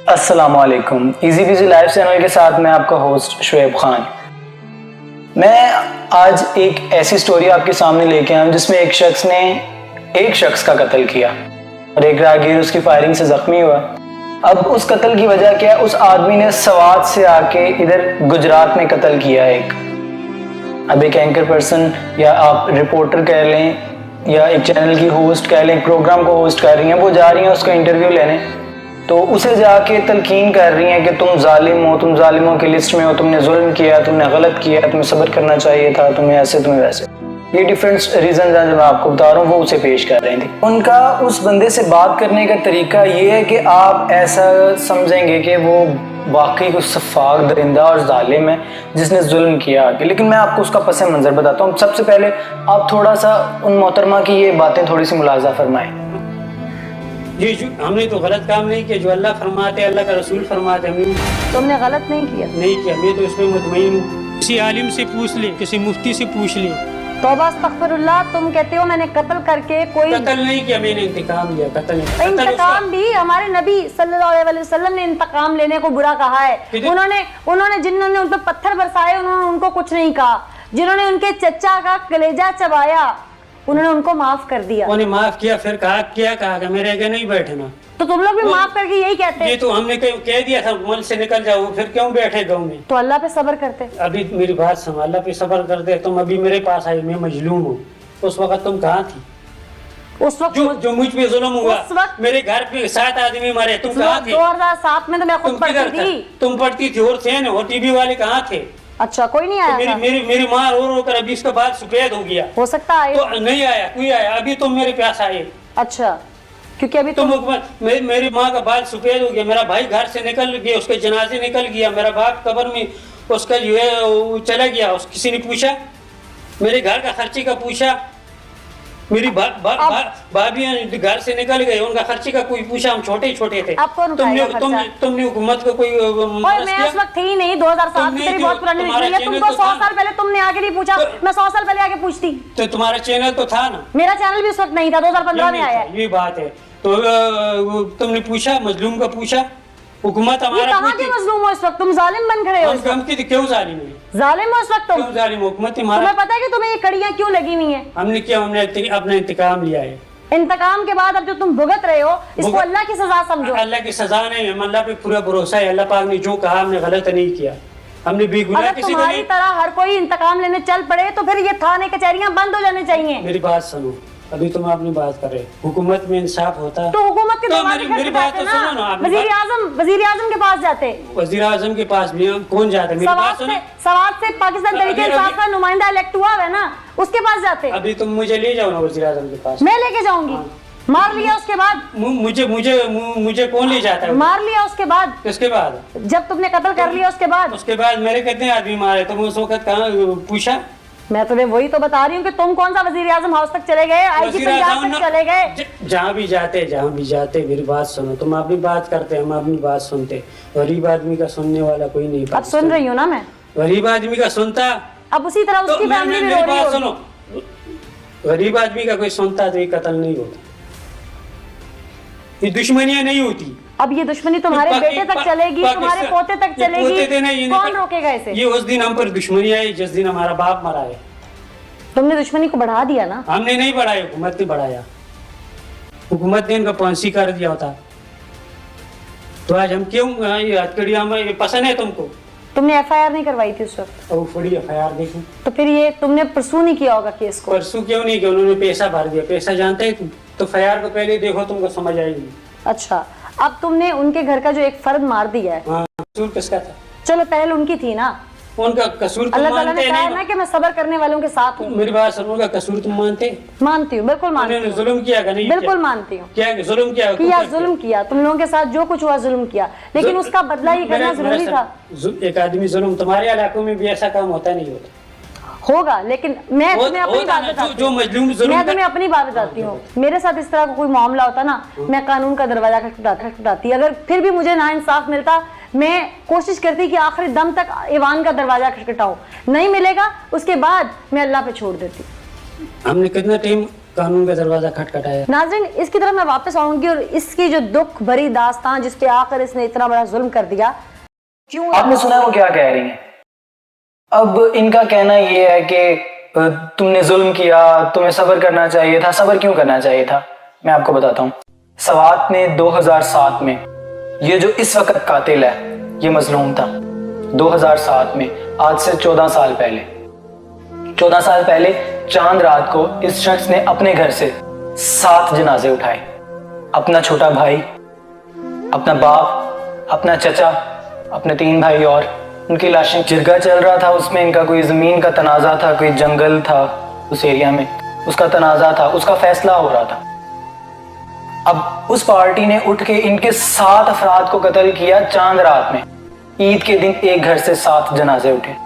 अस्सलामुअलैकुम। Easy busy live channel के साथ मैं आपका होस्ट शुएब खान। मैं आज एक ऐसी स्टोरी आपके सामने लेके आया हूं जिसमें एक शख्स ने एक शख्स का कत्ल किया और एक राहगीर उसकी फायरिंग से जख्मी हुआ। अब उस कत्ल की वजह क्या है? उस आदमी ने सवात से आके इधर गुजरात में कत्ल किया एक। अब एक एंकर पर्सन या आप रिपोर्टर कह लें या एक चैनल की होस्ट कह लें, एक प्रोग्राम को होस्ट कर रही हैं, वो जा रही हैं उसका इंटरव्यू लेने, तो उसे जाके तलकीन कर रही हैं कि तुम जालिम हो, तुम जालिमों की लिस्ट में हो, तुमने जुल्म किया, तुमने गलत किया, तुम्हें सब्र करना चाहिए था, तुम्हें ऐसे तुम्हें वैसे। ये डिफरेंट रीजन जो मैं आपको बता रहा हूँ वो उसे पेश कर रही थी। उनका उस बंदे से बात करने का तरीका ये है कि आप ऐसा समझेंगे कि वो वाकई कुछ सफाक दरिंदा और जालिम है जिसने जुल्म किया आगे। लेकिन मैं आपको उसका पस मंज़र बताता हूँ। सबसे पहले आप थोड़ा सा उन मोहतरमा की ये बातें थोड़ी सी मुलाजा फरमाएं। जी हमने तो गलत काम नहीं किया, जो अल्लाह फरमाते अल्लाह का रसूल फरमाते हमने तुमने गलत नहीं किया। मैं तो इसमें मुतमईन हूँ। किसी आलिम से पूछ ले, किसी मुफ्ती से पूछ ले। तौबा अस्तगफिरुल्लाह, तुम कहते हो मैंने कत्ल करके कोई कत्ल नहीं किया, मैंने इंतकाम लिया। इंतकाम भी हमारे नबी सल्लल्लाहु अलैहि वसल्लम ने इंतकाम लेने को बुरा कहा है। उन्होंने जिन्होंने उन पर पत्थर बरसाए उन्होंने उनको कुछ नहीं कहा। जिन्होंने उनके चचा का कलेजा चबाया उन्होंने उनको माफ कर दिया। उन्हें माफ किया, फिर कहा कि मेरे आगे नहीं बैठना। तो तुम लोग भी माफ करके यही कहते हैं। ये तो हमने कह दिया था मन से निकल जाओ, फिर क्यों बैठे गाँव में? तो अल्लाह पे सब्र करते। अभी मेरी बात सुनो, अल्लाह पे सब्र करते। तुम अभी मेरे पास आई, मैं मजलूम हूँ। उस वक्त तुम कहाँ थी? उस वक्त जो मुझ पे जुल्म हुआ, मेरे घर पे 7 आदमी मरे, तुम कहाँ थे? 2007 में तो मैं खुद पढ़ती थी। तुम पढ़ती थी और थे ना, और टीवी वाले कहाँ थे? अच्छा, कोई नहीं आया था? मेरी माँ रो कर अभी इसके बाद सफेद हो गया। हो सकता है तो नहीं आया, कोई आया। अभी तुम मेरे पास आए। अच्छा, क्योंकि अभी तुम मेरी माँ का बाल सफेद हो गया, मेरा भाई घर से निकल गया, उसके जनाजे निकल गया, मेरा बाप कब्र में उसका जो है चला गया। किसी ने पूछा? मेरे घर का खर्चे का पूछा? मेरी भाभी घर से निकल गए, उनका खर्चे का कोई पूछा? हम छोटे छोटे थे। तुमने हुकूमत को कोई मैं उस वक्त थी नहीं। 2007 की तेरी बहुत पुरानी निकली है। तुमको 100 साल पहले तुमने आगे नहीं पूछा, मैं 100 साल पहले आगे पूछती। तो तुम्हारा चैनल तो था ना? मेरा चैनल भी उस वक्त नहीं था, 2015 में आया। ये बात है। तो तुमने पूछा, मजलूम का पूछा? हुकूमत हमारा कहाँ के मजलूम हो इस वक्त? तुम जालिम बन खड़े हो। क्यों जालिम है? जालिम हो इस वक्त तुम। जालिम हुकूमत तुम्हें पता है कि तुम्हें ये कड़ियां क्यों लगी हुई हैं? हमने अपना इंतकाम लिया है। इंतकाम के बाद अब जो तुम भुगत रहे हो इसको अल्लाह की सजा समझो। अल्लाह की सजा नहीं है, अल्लाह पे पूरा भरोसा है। अल्लाह पाक ने जो कहा हमने गलत नहीं किया, हमने बेगुनाह किसी को नहीं। तुम्हारी तरह हर कोई इंतकाम लेने चल पड़े तो फिर ये थाने कचहरियां बंद हो जाने चाहिए। मेरी बात सुनो, अभी तुम अपनी बात कर रहे, हुकूमत में इंसाफ होता है तो हुकूमत के मेरी बात तो सुनो ना। वजीर आजम के पास जाते। वजीर आजम के पास भी कौन जाता है? सवाब से पाकिस्तान तहरीक इंसाफ का नुमाइंदा इलेक्ट हुआ है ना, उसके पास जाते। अभी तुम मुझे ले जाओ ना वजीर आजम के पास। मैं लेके जाऊंगी। मार लिया उसके बाद? मुझे कौन ले जाता है? मार लिया उसके बाद? किसके बाद? जब तुमने कत्ल कर लिया उसके बाद मेरे कितने आदमी मारे? तुम उस वक्त कहाँ पूछा? मैं तुम्हें वही तो बता रही हूँ कि तुम कौन सा वजीर आजम हाउस तक चले गए, आईजी पंजाब तक चले गए। जहाँ भी जाते मेरी बात सुनो। तुम अपनी बात करते, हम अपनी बात सुनते। गरीब आदमी का सुनने वाला कोई नहीं। अब सुन रही हूँ ना मैं। गरीब आदमी का सुनता, अब उसी तरह उसकी फैमिली भी रो रही होगी। सुनो, गरीब आदमी का कोई सुनता तो ये कत्ल नहीं होता, ये दुश्मनियां नहीं होती। अब ये दुश्मनी तुम्हारे बेटे तक चलेगी, तुम्हारे पोते तक चलेगी, कौन रोकेगा इसे? ये उस दिन हम पर दुश्मनी आई जिस दिन हमारा बाप मरा है। तुमने दुश्मनी को बढ़ा दिया ना? हमने नहीं बढ़ाया, हुकूमत ने बढ़ाया। हुकूमत ने इनका फांसी कर दिया होता तो आज हम क्यों हथकड़ियां में? पसंद है तुमको? तुमने एफआईआर नहीं करवाई थी उस वक्त? बड़ी एफआईआर देखो तो फिर ये तुमने परसू नहीं किया होगा केस को? परसू क्यों नहीं किया? उन्होंने पैसा भर दिया। पैसा जानते है तुम तो? एफआईआर को पहले देखो, तुमको समझ आएगी। अच्छा, अब तुमने उनके घर का जो एक फर्द मार दिया है, कसूर किसका था? चलो पहल उनकी थी ना। उनका कसूर तुम अल्लाह ताला ने मानते कहा नहीं ना कि मैं सब्र करने वालों के साथ हूँ। मेरी बात सुनो, उनका कसूर तुम मानते? मानती हूँ, बिल्कुल मानती हूँ। जुल्म किया कि नहीं? बिल्कुल मानती हूँ। क्या जुल्म किया? जुल्म किया। तुम लोगों के साथ जो कुछ हुआ जुल्म किया, लेकिन उसका बदला ये करना जरूरी था। एक आदमी जुल्म, तुम्हारे इलाकों में भी ऐसा काम होता नहीं होता? होगा, लेकिन मैं तुम्हें अपनी बात बताती हूँ। मेरे साथ इस तरह का कोई मामला होता ना, मैं कानून का दरवाजा खटखटाती। अगर फिर भी मुझे नाइंसाफ मिलता, मैं कोशिश करती कि आखिरी दम तक ईवान का दरवाजा खटखटाऊं। नहीं मिलेगा उसके बाद मैं अल्लाह पे छोड़ देती। हमने कितना टाइम कानून का दरवाजा खटखटाया। नाज़रीन, इसकी तरफ मैं वापस आऊंगी और इसकी जो दुख भरी दास्तान जिस पे आकर इसने इतना बड़ा जुल्म कर दिया, क्यों आपने सुना है वो क्या कह रही हैं? अब इनका कहना ये है कि तुमने जुल्म किया, तुम्हें सब्र करना चाहिए था। सब्र क्यों करना चाहिए था? मैं आपको बताता हूँ। सवात में 2007 में ये जो इस वक्त कातिल है ये मजलूम था। 2007 में, आज से 14 साल पहले, 14 साल पहले चांद रात को इस शख्स ने अपने घर से 7 जनाजे उठाए। अपना छोटा भाई, अपना बाप, अपना चचा, अपने 3 भाई और उनकी लाशें। जिरगा चल रहा था उसमें, इनका कोई जमीन का तनाजा था, कोई जंगल था उस एरिया में, उसका तनाजा था, उसका फैसला हो रहा था। अब उस पार्टी ने उठ के इनके 7 अफराद को कत्ल किया चांद रात में। ईद के दिन एक घर से 7 जनाजे उठे।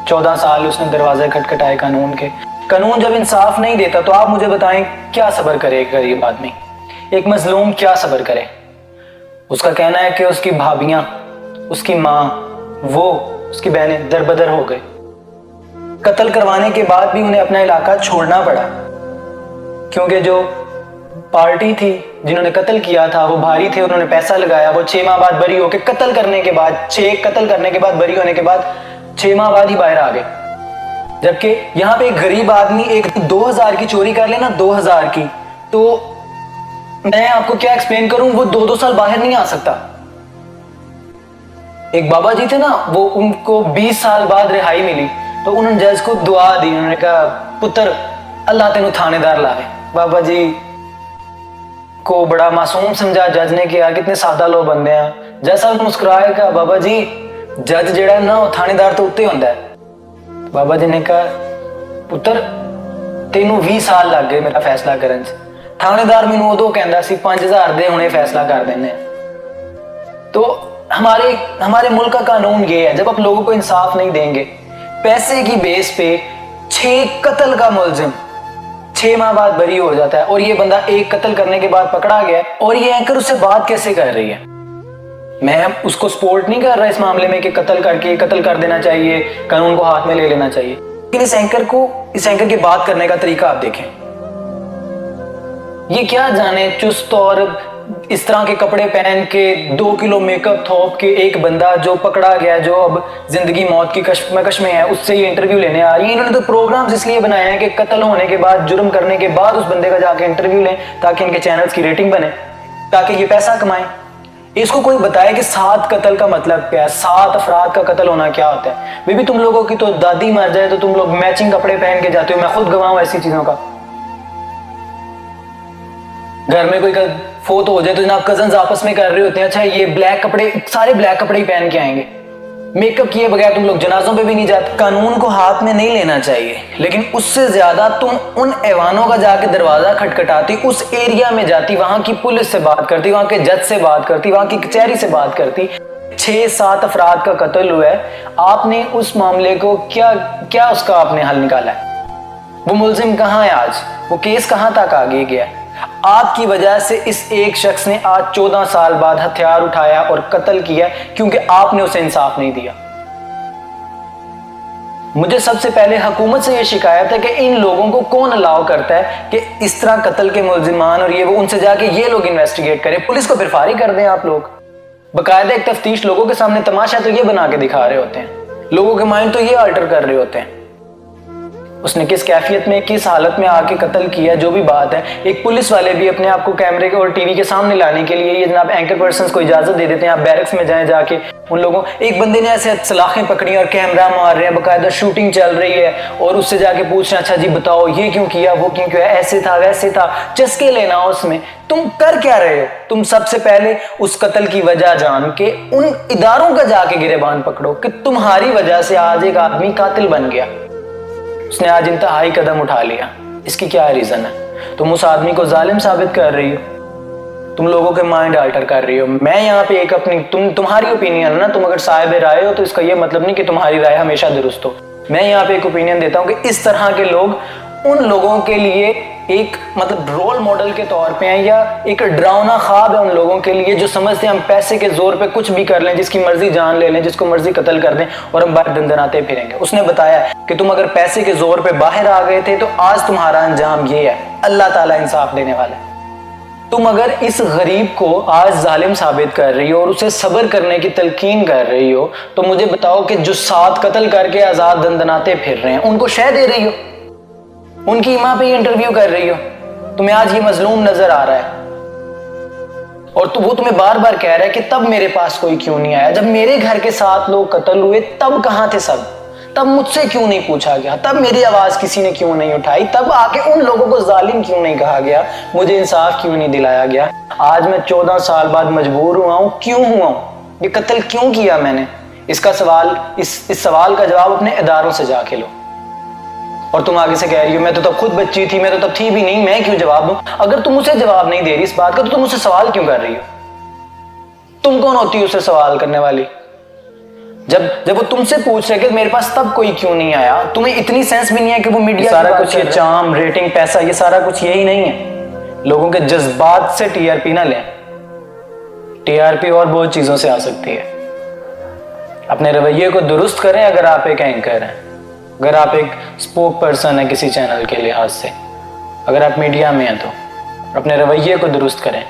14 साल उसने दरवाजे खटखटाए कानून के। कानून जब इंसाफ नहीं देता तो आप मुझे बताएं क्या सब्र करे एक गरीब आदमी, एक मजलूम क्या सब्र करे? उसका कहना है कि उसकी भाभियां, उसकी माँ, वो उसकी बहनें दरबदर हो गए। कत्ल करवाने के बाद भी उन्हें अपना इलाका छोड़ना पड़ा, क्योंकि जो पार्टी थी जिन्होंने कत्ल किया था वो भारी थे, उन्होंने पैसा लगाया। वो 6 माह बाद बरी होके कत्ल करने के बाद, 6 कत्ल करने के बाद, बरी होने के बाद 6 माह बाद ही बाहर आ गए। जबकि यहाँ पे एक गरीब आदमी एक 2000 की चोरी कर लेना, 2000 की, तो मैं आपको क्या एक्सप्लेन करूं, वो 2-2 साल बाहर नहीं आ सकता। एक बाबा जी थे ना, वो उनको 20 साल बाद रिहाई मिली तो उन्होंने जज को दुआ दी। उन्होंने कहा, पुत्र अल्लाह तेनू थानेदार लावे। बाबा जी को बड़ा मासूम समझा जज ने, किया कितने सादा लोग बंदे हैं। जज साहब मुस्कुराए, कहा बाबा जी जज जेड़ा ना वो थानेदार तो उत्ते होंदा है। बाबा जी ने कहा, पुत्र तेनू 20 साल लग गए मेरा फैसला करन च, थानेदार मैनू उदों कहंदा सी 5000 दे हुणे फैसला कर देने। तो हमारे मुल्क का कानून ये है, जब आप लोगों को इंसाफ नहीं देंगे, पैसे की बेस पे 6 कत्ल का मुलजिम 6 माह बाद बरी हो जाता है, और ये बंदा एक कत्ल करने के बाद पकड़ा गया, और ये एंकर उससे बात कैसे कर रही है? मैं उसको सपोर्ट नहीं कर रहा इस मामले में कि कत्ल करके कत्ल कर देना चाहिए, कानून को हाथ में ले लेना चाहिए, लेकिन इस एंकर की बात करने का तरीका आप देखें। ये क्या जाने चुस्त और इस तरह के कपड़े पहन के 2 किलो मेकअप थोप के एक बंदा जो पकड़ा गया, जो अब जिंदगी मौत की कश्मकश में है, उससे ये इंटरव्यू लेने आ रही है। इन्होंने तो प्रोग्राम्स इसलिए बनाए हैं कि कत्ल होने के बाद, जुर्म करने के बाद उस बंदे का जाके इंटरव्यू लें, ताकि इनके चैनल्स की रेटिंग बने, ताकि ये पैसा कमाएं। इसको कोई बताए कि 7 कत्ल का मतलब क्या है, 7 अफराद का कत्ल होना क्या होता है? बेबी तुम लोगों की तो दादी मर जाए तो तुम लोग मैचिंग कपड़े पहन के जाते हो, मैं खुद गवाह हूं ऐसी चीजों का। घर में कोई फोत हो जाए तो जनाब कजन्स आपस में कर रहे होते हैं, अच्छा ये ब्लैक कपड़े, सारे ब्लैक कपड़े ही पहन के आएंगे, मेकअप किए बगैर तुम लोग जनाजों पे भी नहीं जाते। कानून को हाथ में नहीं लेना चाहिए, लेकिन उससे ज्यादा तुम उन ऐवानों का जाके दरवाजा खटखटाती, उस एरिया में जाती, वहां की पुलिस से बात करती, वहां के जज से बात करती, वहां की कचहरी से बात करती। 6-7 अफराद का कत्ल हुआ है, आपने उस मामले को क्या उसका आपने हल निकाला है? वो मुलजिम कहाँ है आज? वो केस कहाँ तक आगे गया? आपकी वजह से इस एक शख्स ने आज 14 साल बाद हथियार उठाया और कत्ल किया, क्योंकि आपने उसे इंसाफ नहीं दिया। मुझे सबसे पहले हुकूमत से यह शिकायत है कि इन लोगों को कौन अलाउ करता है कि इस तरह कत्ल के मुलजिमान और ये वो, उनसे जाके ये लोग इन्वेस्टिगेट करें, पुलिस को फिर फारिग कर दें आप लोग। बाकायदा एक तफ्तीश, लोगों के सामने तमाशा तो ये बना के दिखा रहे होते हैं, लोगों के माइंड तो ये अल्टर कर रहे होते हैं। उसने किस कैफियत में, किस हालत में आके कत्ल किया, जो भी बात है। एक पुलिस वाले भी अपने आप को कैमरे के और टीवी के सामने लाने के लिए ये जनाब एंकर पर्सन्स को इजाजत दे देते हैं, आप बैरक्स में जाएं, जाके उन लोगों, एक बंदे ने ऐसे सलाखें पकड़ी और कैमरा मार रहे हैं, बाकायदा शूटिंग चल रही है, और उससे जाके पूछ रहे हैं, अच्छा जी बताओ ये क्यों किया, वो क्यों किया, ऐसे था वैसे था, चस्के लेना उसमें। तुम कर क्या रहे हो? तुम सबसे पहले उस कत्ल की वजह जान के उन इदारों का जाके गिरेबान पकड़ो कि तुम्हारी वजह से आज एक आदमी कातिल बन गया, उसने आज इंतहाई कदम उठा लिया। इसकी क्या रीजन है? तुम उस आदमी को जालिम साबित कर रही हो, तुम लोगों के माइंड अल्टर कर रही हो। मैं यहाँ पे एक अपनी तुम्हारी ओपिनियन है ना, तुम अगर साहिब राय हो तो इसका ये मतलब नहीं कि तुम्हारी राय हमेशा दुरुस्त हो। मैं यहाँ पे एक ओपिनियन देता हूँ कि इस तरह के लोग उन लोगों के लिए एक मतलब रोल मॉडल के तौर पे हैं, या एक डरावना ख्वाब है उन लोगों के लिए जो समझते हैं हम पैसे के जोर पे कुछ भी कर लें, जिसकी मर्जी जान ले लें, जिसको मर्जी कत्ल कर दें और हम बाहर दंदनाते फिरेंगे। उसने बताया कि तुम अगर पैसे के जोर पे बाहर आ गए थे तो आज तुम्हारा अंजाम ये है। अल्लाह ताला इंसाफ देने वाला है। तुम अगर इस गरीब को आज जालिम साबित कर रही हो और उसे सब्र करने की तलकीन कर रही हो, तो मुझे बताओ कि जो 7 कत्ल करके आजाद दंदनाते फिर रहे हैं उनको शह दे रही हो, उनकी मां पे इंटरव्यू कर रही हो, तुम्हें आज ये मजलूम नजर आ रहा है और वो तुम्हें बार बार कह रहा है कि तब मेरे पास कोई क्यों नहीं आया, जब मेरे घर के 7 लोग कत्ल हुए तब कहां थे सब, तब मुझसे क्यों नहीं पूछा गया, तब मेरी आवाज किसी ने क्यों नहीं उठाई, तब आके उन लोगों को जालिम क्यों नहीं कहा गया, मुझे इंसाफ क्यों नहीं दिलाया गया। आज मैं 14 साल बाद मजबूर हुआ हूं, क्यों हुआ हूं, ये कत्ल क्यों किया मैंने, इसका सवाल इस सवाल का जवाब अपने इदारों से जाके लो। और तुम आगे से कह रही हो मैं तो तब खुद बच्ची थी, मैं तो तब थी भी नहीं, मैं क्यों जवाब दूं। अगर तुम उसे जवाब नहीं दे रही इस बात का तो तुम उससे सवाल क्यों कर रही हो, तुम कौन होती हो उससे सवाल करने वाली। जब वो तुमसे पूछ रहे कि मेरे पास तब कोई क्यों नहीं आया, तुम्हें इतनी सेंस भी नहीं है कि वो मीडिया सारा कुछ, ये चाम, रेटिंग, पैसा, ये सारा कुछ यही नहीं है। लोगों के जज्बात से टीआरपी ना लें, टीआरपी और बहुत चीजों से आ सकती है। अपने रवैये को दुरुस्त करें। अगर आप एक एंकर हैं, अगर आप एक स्पोक पर्सन है किसी चैनल के लिहाज से, अगर आप मीडिया में हैं तो अपने रवैये को दुरुस्त करें।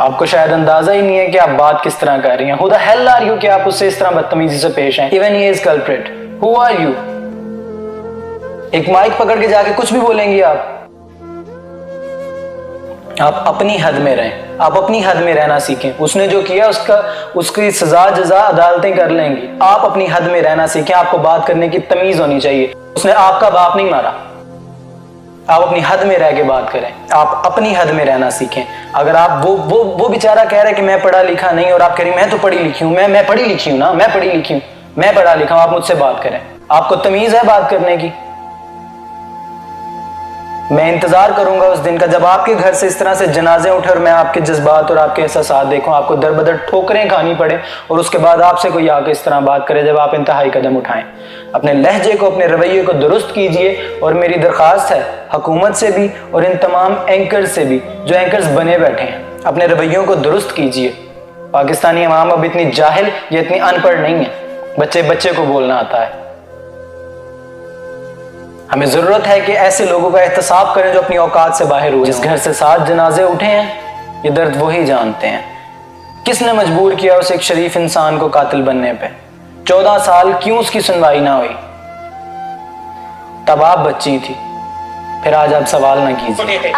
आपको शायद अंदाजा ही नहीं है कि आप बात किस तरह कर रही हैं। Who the hell are you कि आप उससे इस तरह बदतमीजी से पेश हैं। Even he is culprit. Who are you? एक माइक पकड़ के जाके कुछ भी बोलेंगी आप अपनी हद में रहें, आप अपनी हद में रहना सीखें। उसने जो किया उसकी सजा जजा अदालतें कर लेंगी। आप अपनी हद में रहना सीखें, आपको बात करने की तमीज होनी चाहिए। उसने आपका बाप नहीं मारा, आप अपनी हद में रह के बात करें, आप अपनी हद में रहना सीखें। अगर आप वो बेचारा कह रहा है कि मैं पढ़ा लिखा नहीं और आप कह रही मैं तो पढ़ी लिखी हूं, मैं पढ़ी लिखी हूं ना, मैं पढ़ी लिखी हूं, मैं पढ़ा लिखा हूं, आप मुझसे बात करें। आपको तमीज है बात करने की। मैं इंतजार करूंगा उस दिन का जब आपके घर से इस तरह से जनाजे उठे और मैं आपके जज्बात और आपके एहसास देखूं, आपको दर बदर ठोकरें खानी पड़े और उसके बाद आपसे कोई आके इस तरह बात करे जब आप इंतहाई कदम उठाएं। अपने लहजे को, अपने रवैये को दुरुस्त कीजिए। और मेरी दरख्वास्त है हुकूमत से भी और इन तमाम एंकर्स से भी जो एंकर्स बने बैठे हैं, अपने रवैयों को दुरुस्त कीजिए। पाकिस्तानी अवाम अब इतनी जाहिल या इतनी अनपढ़ नहीं है, बच्चे को बोलना आता है। हमें जरूरत है कि ऐसे लोगों का एहतसाब करें जो अपनी औकात से बाहर हुए। जिस घर से 7 जनाजे उठे हैं, ये दर्द वही जानते हैं। किसने मजबूर किया उस एक शरीफ इंसान को कातिल बनने पे? 14 साल क्यों उसकी सुनवाई ना हुई? तब आप बच्ची थी, फिर आज आप सवाल ना कीजिए।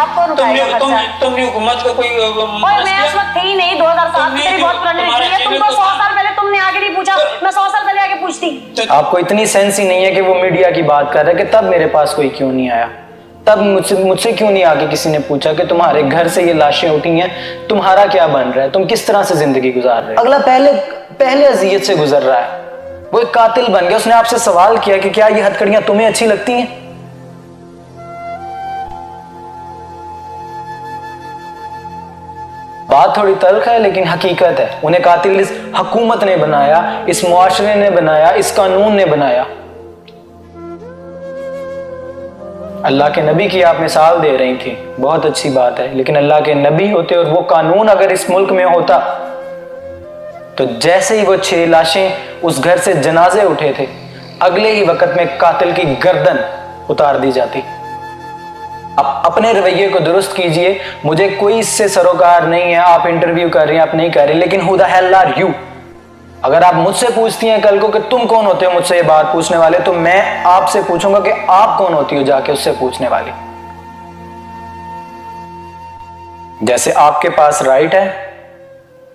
तुमने हुकूमत को कोई मैं उस वक्त थी ही नहीं, 2007 से बहुत पुरानी है। तुमको 100 साल पहले तुमने आगे नहीं पूछा, मैं 100 साल पहले आगे पूछती। आपको इतनी सेंस ही नहीं है कि वो मीडिया की बात कर रहे कि तब मेरे पास कोई क्यों नहीं आया, तब मुझसे क्यों नहीं आके किसी ने पूछा कि तुम्हारे घर से ये लाशें उठी हैं, तुम्हारा क्या बन रहा है, तुम किस तरह से जिंदगी गुजार रहे हो। अगला पहले अजियत से गुजर रहा है, वो एक कातिल बन गया। उसने आपसे सवाल किया कि क्या ये हथकड़ियां तुम्हें अच्छी लगती हैं? बात थोड़ी तल्ख है लेकिन हकीकत है। उन्हें कातिल इस हुकूमत ने बनाया, इस मुआशरे ने बनाया, इस कानून ने बनाया। अल्लाह के नबी की आप मिसाल दे रही थी, बहुत अच्छी बात है, लेकिन अल्लाह के नबी होते और वो कानून अगर इस मुल्क में होता तो जैसे ही वो 6 लाशें उस घर से जनाजे उठे थे, अगले ही वक्त में कातिल की गर्दन उतार दी जाती। आप अपने रवैये को दुरुस्त कीजिए। मुझे कोई इससे सरोकार नहीं है, आप इंटरव्यू कर रही हैं, आप नहीं कर रही, लेकिन who the hell are you? अगर आप मुझसे पूछती हैं कल को कि तुम कौन होते हो मुझसे ये बात पूछने वाले, तो मैं आपसे पूछूंगा कि आप कौन होती हो जाके उससे पूछने वाली। जैसे आपके पास राइट है,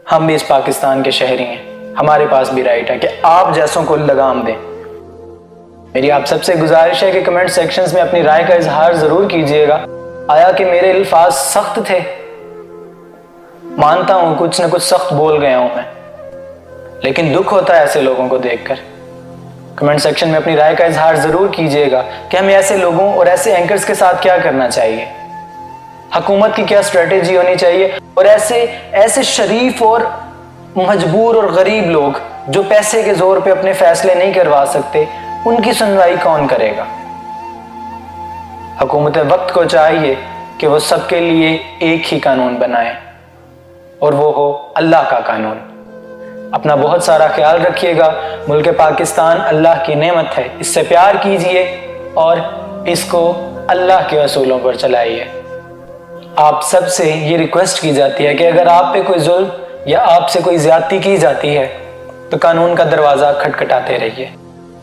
हम भी इस पाकिस्तान के शहरी हैं, हमारे पास भी राइट है कि आप जैसों को लगाम दें। मेरी आप सबसे गुजारिश है कि कमेंट सेक्शंस में अपनी राय का इजहार जरूर कीजिएगा। आया कि मेरे अल्फाज सख्त थे, मानता हूं कुछ न कुछ सख्त बोल गया हूं मैं, लेकिन दुख होता है ऐसे लोगों को देखकर। कमेंट सेक्शन में अपनी राय का इजहार जरूर कीजिएगा कि हमें ऐसे लोगों और ऐसे एंकर्स के साथ क्या करना चाहिए, हुकूमत की क्या स्ट्रेटेजी होनी चाहिए, और ऐसे शरीफ और मजबूर और गरीब लोग जो पैसे के जोर पे अपने फैसले नहीं करवा सकते, उनकी सुनवाई कौन करेगा। हुकूमत वक्त को चाहिए कि वो सबके लिए एक ही कानून बनाए और वो हो अल्लाह का कानून। अपना बहुत सारा ख्याल रखिएगा। मुल्क पाकिस्तान अल्लाह की नेमत है, इससे प्यार कीजिए और इसको अल्लाह के असूलों पर चलाइए। आप सबसे ये रिक्वेस्ट की जाती है कि अगर आप पे कोई जुल्म या आपसे कोई ज्यादती की जाती है तो कानून का दरवाज़ा खटखटाते रहिए।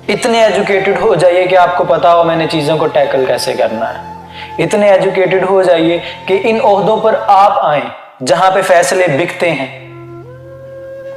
इतने एजुकेटेड हो जाइए कि आपको पता हो मैंने चीज़ों को टैकल कैसे करना है। इतने एजुकेटेड हो जाइए कि इन ओहदों पर आप आए जहां पे फैसले बिकते हैं,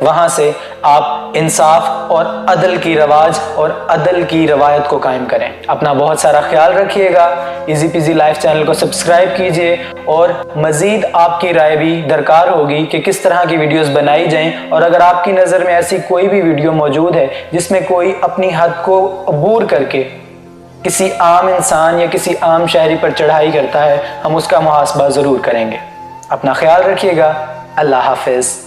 वहां से आप इंसाफ और अदल की रवाज और अदल की रवायत को कायम करें। अपना बहुत सारा ख्याल रखिएगा। इजी पीजी लाइफ चैनल को सब्सक्राइब कीजिए और मज़ीद आपकी राय भी दरकार होगी कि किस तरह की वीडियोस बनाई जाएं। और अगर आपकी नज़र में ऐसी कोई भी वीडियो मौजूद है जिसमें कोई अपनी हद को अबूर करके किसी आम इंसान या किसी आम शहरी पर चढ़ाई करता है, हम उसका मुहासबा ज़रूर करेंगे। अपना ख्याल रखिएगा। अल्लाह हाफिज़।